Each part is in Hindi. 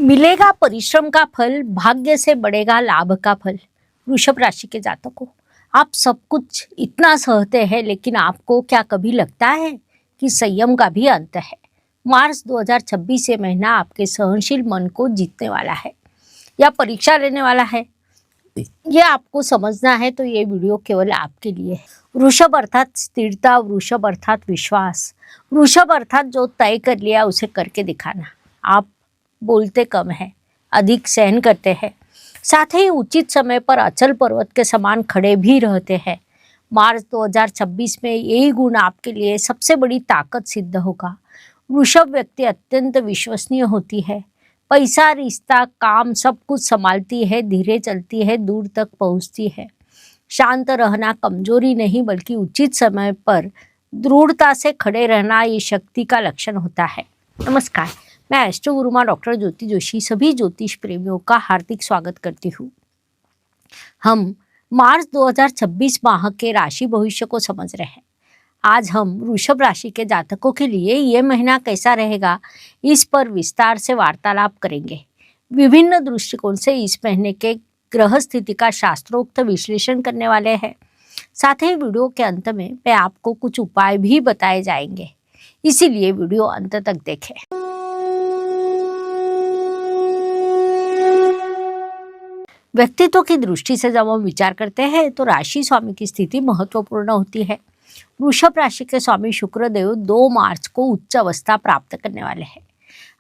मिलेगा परिश्रम का फल, भाग्य से बढ़ेगा लाभ का फल। वृषभ राशि के जातकों, आप सब कुछ इतना सहते हैं, लेकिन आपको क्या कभी लगता है कि संयम का भी अंत है? मार्च 2026 ये महीना आपके सहनशील मन को जीतने वाला है या परीक्षा लेने वाला है, ये आपको समझना है तो ये वीडियो केवल आपके लिए है। वृषभ अर्थात स्थिरता, वृषभ अर्थात विश्वास, वृषभ अर्थात जो तय कर लिया उसे करके दिखाना। आप बोलते कम है, अधिक सहन करते हैं, साथ ही उचित समय पर अचल पर्वत के समान खड़े भी रहते हैं। मार्च 2026 में यही गुण आपके लिए सबसे बड़ी ताकत सिद्ध होगा। वृषभ व्यक्ति अत्यंत विश्वसनीय होती है, पैसा, रिश्ता, काम सब कुछ संभालती है, धीरे चलती है, दूर तक पहुंचती है। शांत रहना कमजोरी नहीं बल्कि उचित समय पर दृढ़ता से खड़े रहना ये शक्ति का लक्षण होता है। नमस्कार, मैं एस्ट्रो गुरुमा डॉक्टर ज्योति जोशी सभी ज्योतिष प्रेमियों का हार्दिक स्वागत करती हूँ। हम मार्च 2026 माह के राशि भविष्य को समझ रहे हैं। आज हम वृषभ राशि के जातकों के लिए ये महीना कैसा रहेगा, इस पर विस्तार से वार्तालाप करेंगे। विभिन्न दृष्टिकोण से इस महीने के ग्रह स्थिति का शास्त्रोक्त विश्लेषण करने वाले हैं। साथ ही वीडियो के अंत में मैं आपको कुछ उपाय भी बताए जाएंगे, इसीलिए वीडियो अंत तक देखें। व्यक्तित्व की दृष्टि से जब हम विचार करते हैं तो राशि स्वामी की स्थिति महत्वपूर्ण होती है। वृषभ राशि के स्वामी शुक्रदेव 2 मार्च को उच्च अवस्था प्राप्त करने वाले हैं।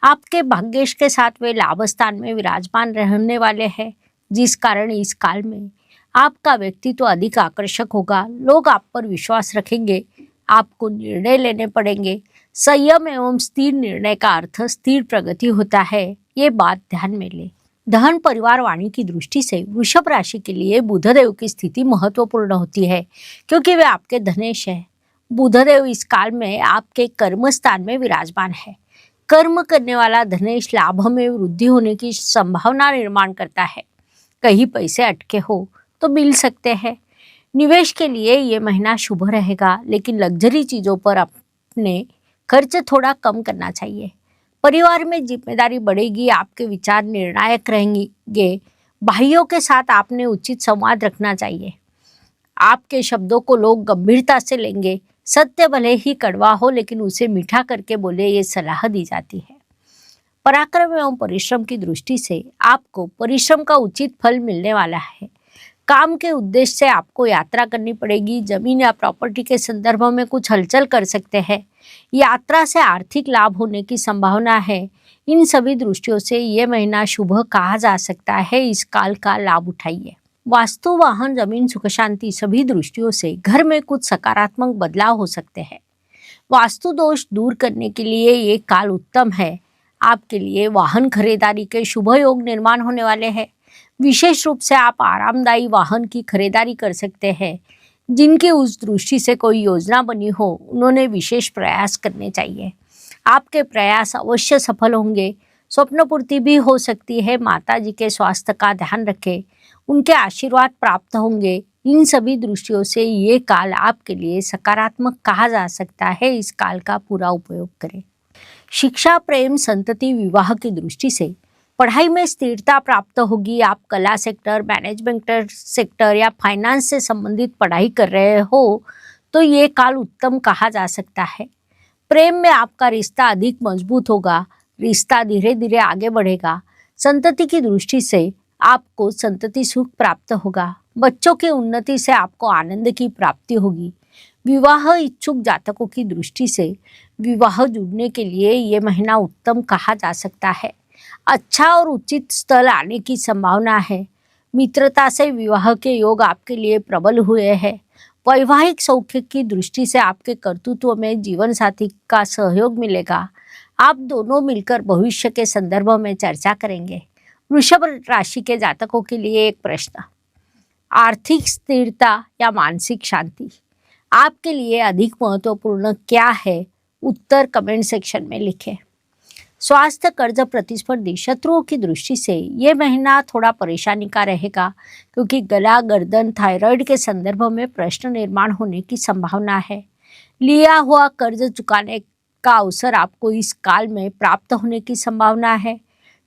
आपके भाग्येश के साथ वे लाभ स्थान में विराजमान रहने वाले हैं, जिस कारण इस काल में आपका व्यक्तित्व अधिक आकर्षक होगा। लोग आप पर विश्वास रखेंगे, आपको निर्णय लेने पड़ेंगे। संयम एवं स्थिर निर्णय का अर्थ स्थिर प्रगति होता है, ये बात ध्यान में ले। धन, परिवार, वाणी की दृष्टि से वृषभ राशि के लिए बुधदेव की स्थिति महत्वपूर्ण होती है, क्योंकि वे आपके धनेश है। बुधदेव इस काल में आपके कर्म स्थान में विराजमान है। कर्म करने वाला धनेश लाभ में वृद्धि होने की संभावना निर्माण करता है। कहीं पैसे अटके हो तो मिल सकते हैं। निवेश के लिए ये महीना शुभ रहेगा, लेकिन लग्जरी चीजों पर अपने खर्च थोड़ा कम करना चाहिए। परिवार में जिम्मेदारी बढ़ेगी, आपके विचार निर्णायक रहेंगे। भाइयों के साथ आपने उचित संवाद रखना चाहिए। आपके शब्दों को लोग गंभीरता से लेंगे। सत्य भले ही कड़वा हो, लेकिन उसे मीठा करके बोले, ये सलाह दी जाती है। पराक्रम एवं परिश्रम की दृष्टि से आपको परिश्रम का उचित फल मिलने वाला है। काम के उद्देश्य से आपको यात्रा करनी पड़ेगी। जमीन या प्रॉपर्टी के संदर्भ में कुछ हलचल कर सकते हैं। यात्रा से आर्थिक लाभ होने की संभावना है। इन सभी दृष्टियों से ये महीना शुभ कहा जा सकता है। इस काल का लाभ उठाइए। वास्तु, वाहन, जमीन, सुख शांति सभी दृष्टियों से घर में कुछ सकारात्मक बदलाव हो सकते हैं। वास्तु दोष दूर करने के लिए ये काल उत्तम है। आपके लिए वाहन खरीदारी के शुभ योग निर्माण होने वाले हैं। विशेष रूप से आप आरामदायी वाहन की खरीदारी कर सकते हैं। जिनकी उस दृष्टि से कोई योजना बनी हो, उन्होंने विशेष प्रयास करने चाहिए। आपके प्रयास अवश्य सफल होंगे। स्वप्न पूर्ति भी हो सकती है। माता जी के स्वास्थ्य का ध्यान रखें, उनके आशीर्वाद प्राप्त होंगे। इन सभी दृष्टियों से ये काल आपके लिए सकारात्मक कहा जा सकता है। इस काल का पूरा उपयोग करें। शिक्षा, प्रेम, संतति, विवाह की दृष्टि से पढ़ाई में स्थिरता प्राप्त होगी। आप कला सेक्टर, मैनेजमेंट सेक्टर या फाइनेंस से संबंधित पढ़ाई कर रहे हो तो ये काल उत्तम कहा जा सकता है। प्रेम में आपका रिश्ता अधिक मजबूत होगा। रिश्ता धीरे धीरे आगे बढ़ेगा। संतति की दृष्टि से आपको संतति सुख प्राप्त होगा। बच्चों की उन्नति से आपको आनंद की प्राप्ति होगी। विवाह इच्छुक जातकों की दृष्टि से विवाह जुड़ने के लिए ये महीना उत्तम कहा जा सकता है। अच्छा और उचित स्थल आने की संभावना है। मित्रता से विवाह के योग आपके लिए प्रबल हुए हैं। वैवाहिक सौख्य की दृष्टि से आपके कर्तृत्व में जीवन साथी का सहयोग मिलेगा। आप दोनों मिलकर भविष्य के संदर्भ में चर्चा करेंगे। वृषभ राशि के जातकों के लिए एक प्रश्न, आर्थिक स्थिरता या मानसिक शांति आपके लिए अधिक महत्वपूर्ण क्या है? उत्तर कमेंट सेक्शन में लिखें। स्वास्थ्य, कर्ज प्रतिस्पर्धी शत्रुओं की दृष्टि से ये महीना थोड़ा परेशानी का रहेगा, क्योंकि गला, गर्दन, थायराइड के संदर्भ में प्रश्न निर्माण होने की संभावना है। लिया हुआ कर्ज चुकाने का अवसर आपको इस काल में प्राप्त होने की संभावना है।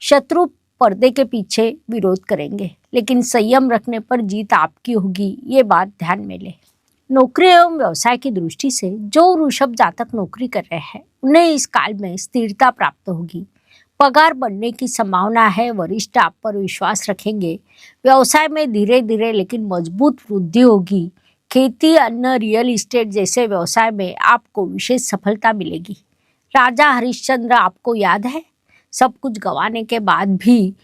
शत्रु पर्दे के पीछे विरोध करेंगे, लेकिन संयम रखने पर जीत आपकी होगी, ये बात ध्यान में ले। नौकरी एवं व्यवसाय की दृष्टि से जो वृषभ जातक नौकरी कर रहे हैं उन्हें इस काल में स्थिरता प्राप्त होगी। पगार बढ़ने की संभावना है, वरिष्ठ आप पर विश्वास रखेंगे। व्यवसाय में धीरे धीरे लेकिन मजबूत वृद्धि होगी। खेती, अन्न, रियल इस्टेट जैसे व्यवसाय में आपको विशेष सफलता मिलेगी। राजा हरिश्चंद्र आपको याद है? सब कुछ गंवाने के बाद भी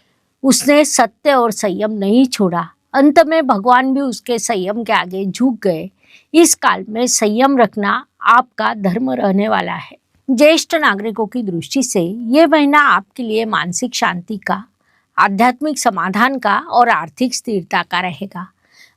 उसने सत्य और संयम नहीं छोड़ा। अंत में भगवान भी उसके संयम के आगे झुक गए। इस काल में संयम रखना आपका धर्म रहने वाला है। ज्येष्ठ नागरिकों की दृष्टि से ये महीना आपके लिए मानसिक शांति का, आध्यात्मिक समाधान का और आर्थिक स्थिरता का रहेगा।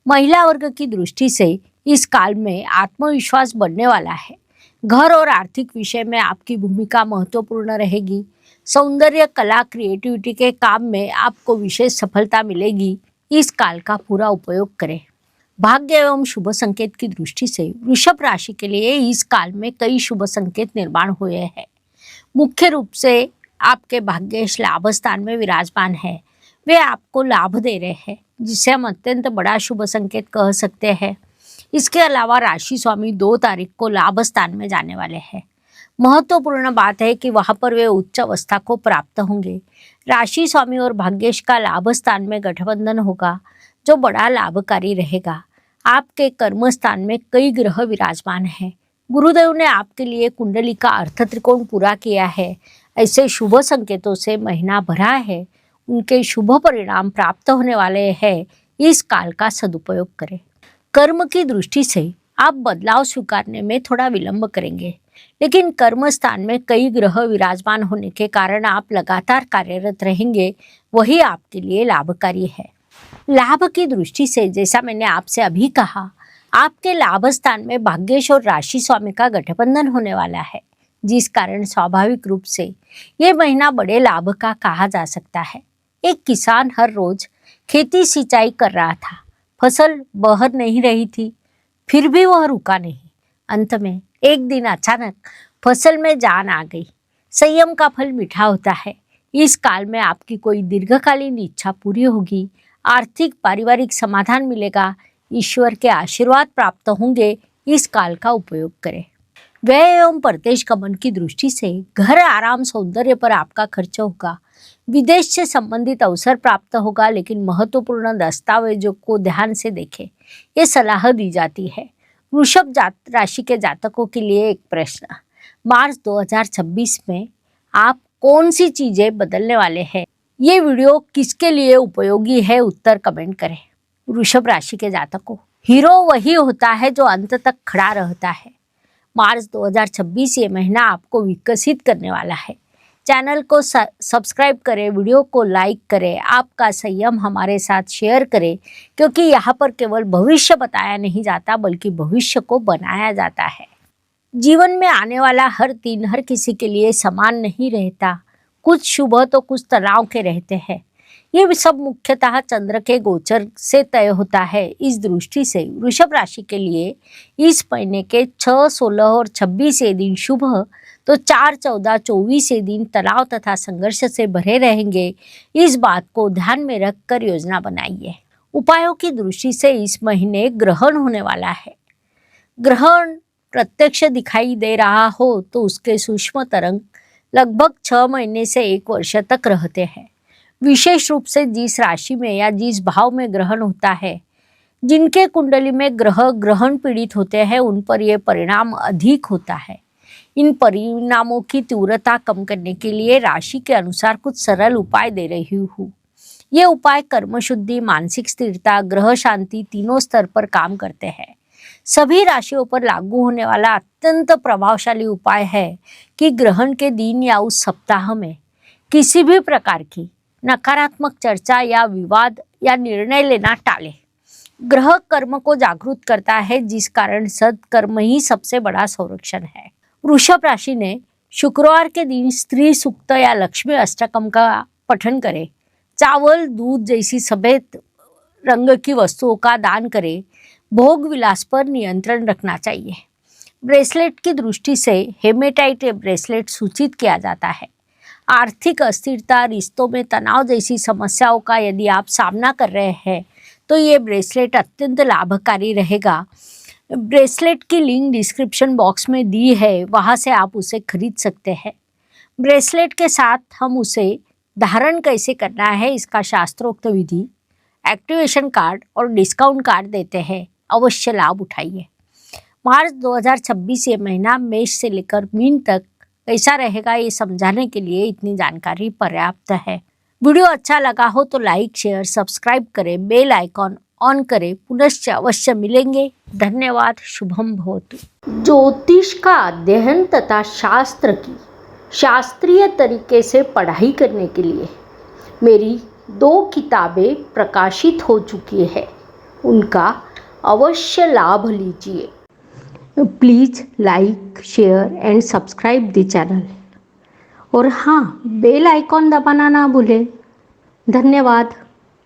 महिला वर्ग की दृष्टि से इस काल में आत्मविश्वास बढ़ने वाला है। घर और आर्थिक विषय में आपकी भूमिका महत्वपूर्ण रहेगी। सौंदर्य, कला, क्रिएटिविटी के काम में आपको विशेष सफलता मिलेगी। इस काल का पूरा उपयोग करें। भाग्य एवं शुभ संकेत की दृष्टि से वृषभ राशि के लिए इस काल में कई शुभ संकेत निर्माण हुए हैं। मुख्य रूप से आपके भाग्येश लाभ स्थान में विराजमान है, वे आपको लाभ दे रहे हैं, जिसे हम अत्यंत बड़ा शुभ संकेत कह सकते हैं। इसके अलावा राशि स्वामी 2 तारीख को लाभ स्थान में जाने वाले हैं। महत्वपूर्ण बात है कि वहां पर वे उच्च अवस्था को प्राप्त होंगे। राशि स्वामी और भाग्येश का लाभ स्थान में गठबंधन होगा, जो बड़ा लाभकारी रहेगा। आपके कर्म स्थान में कई ग्रह विराजमान हैं। गुरुदेव ने आपके लिए कुंडली का अर्थ त्रिकोण पूरा किया है। ऐसे शुभ संकेतों से महीना भरा है, उनके शुभ परिणाम प्राप्त होने वाले हैं। इस काल का सदुपयोग करें। कर्म की दृष्टि से आप बदलाव स्वीकारने में थोड़ा विलंब करेंगे, लेकिन कर्म स्थान में कई ग्रह विराजमान होने के कारण आप लगातार कार्यरत रहेंगे, वही आपके लिए लाभकारी है। लाभ की दृष्टि से जैसा मैंने आपसे अभी कहा, आपके लाभ स्थान में भाग्येश और राशि स्वामी का गठबंधन होने वाला है, जिस कारण स्वाभाविक रूप से ये महीना बड़े लाभ का कहा जा सकता है। एक किसान हर रोज खेती सिंचाई कर रहा था, फसल बहर नहीं रही थी, फिर भी वह रुका नहीं। अंत में एक दिन अचानक फसल में जान आ गई। संयम का फल मीठा होता है। इस काल में आपकी कोई दीर्घकालीन इच्छा पूरी होगी। आर्थिक, पारिवारिक समाधान मिलेगा। ईश्वर के आशीर्वाद प्राप्त होंगे। इस काल का उपयोग करें। व्यय एवं परदेश गमन की दृष्टि से घर, आराम, सौंदर्य पर आपका खर्च होगा। विदेश से संबंधित अवसर प्राप्त होगा, लेकिन महत्वपूर्ण दस्तावेजों को ध्यान से देखें, ये सलाह दी जाती है। वृषभ राशि के जातकों के लिए एक प्रश्न, मार्च 2026 में आप कौन सी चीजें बदलने वाले हैं? ये वीडियो किसके लिए उपयोगी है? उत्तर कमेंट करें। वृषभ राशि के जातकों, हीरो वही होता है जो अंत तक खड़ा रहता है। मार्च 2026 ये महीना आपको विकसित करने वाला है। चैनल को सब्सक्राइब करें, वीडियो को लाइक करें, आपका संयम हमारे साथ शेयर करें, क्योंकि यहाँ पर केवल भविष्य बताया नहीं जाता, बल्कि भविष्य को बनाया जाता है। जीवन में आने वाला हर दिन हर किसी के लिए समान नहीं रहता। कुछ शुभ तो कुछ तनाव के रहते हैं। ये सब मुख्यतः चंद्र के गोचर से तय होता है। इस दृष्टि से वृषभ राशि के लिए इस महीने के 6, 16 और 26 ये दिन शुभ, तो 4, 14, 24 ये दिन तनाव तथा संघर्ष से भरे रहेंगे। इस बात को ध्यान में रखकर योजना बनाइए। उपायों की दृष्टि से इस महीने ग्रहण होने वाला है। ग्रहण प्रत्यक्ष दिखाई दे रहा हो तो उसके सूक्ष्म तरंग लगभग 6 महीने से 1 वर्ष तक रहते हैं। विशेष रूप से जिस राशि में या जिस भाव में ग्रहण होता है, जिनके कुंडली में ग्रह ग्रहण पीड़ित होते हैं, उन पर यह परिणाम अधिक होता है। इन परिणामों की तीव्रता कम करने के लिए राशि के अनुसार कुछ सरल उपाय दे रही हूँ। ये उपाय कर्म शुद्धि, मानसिक स्थिरता, ग्रह शांति तीनों स्तर पर काम करते हैं। सभी राशियों पर लागू होने वाला अत्यंत प्रभावशाली उपाय है कि ग्रहण के दिन या उस सप्ताह में किसी भी प्रकार की नकारात्मक चर्चा या विवाद या निर्णय लेना टालें। ग्रह कर्म को जागृत करता है, जिस कारण सत्कर्म ही सबसे बड़ा संरक्षण है। वृषभ राशि ने शुक्रवार के दिन स्त्री सूक्त या लक्ष्मी अष्टकम का पठन करें। चावल, दूध जैसी सफेद रंग की वस्तुओं का दान करें। भोग विलास पर नियंत्रण रखना चाहिए। ब्रेसलेट की दृष्टि से हेमेटाइट ब्रेसलेट सूचित किया जाता है। आर्थिक अस्थिरता, रिश्तों में तनाव जैसी समस्याओं का यदि आप सामना कर रहे हैं तो ये ब्रेसलेट अत्यंत लाभकारी रहेगा। ब्रेसलेट की लिंक डिस्क्रिप्शन बॉक्स में दी है, वहाँ से आप उसे खरीद सकते हैं। ब्रेसलेट के साथ हम उसे धारण कैसे करना है इसका शास्त्रोक्त विधि, एक्टिवेशन कार्ड और डिस्काउंट कार्ड देते हैं, अवश्य लाभ उठाइए। मार्च 2026 ये महीना मेष से लेकर मीन तक कैसा रहेगा ये समझाने के लिए इतनी जानकारी पर्याप्त है। वीडियो अच्छा लगा हो तो लाइक, शेयर, सब्सक्राइब करें, बेल आइकॉन ऑन करें। पुनश्च अवश्य मिलेंगे। धन्यवाद। शुभम भवतु। ज्योतिष का अध्ययन तथा शास्त्र की शास्त्रीय तरीके से पढ़ाई करने के लिए मेरी 2 किताबें प्रकाशित हो चुकी है, उनका अवश्य लाभ लीजिए। Please like, share and subscribe the channel और हाँ, बेल आइकॉन दबाना ना भूलें। धन्यवाद।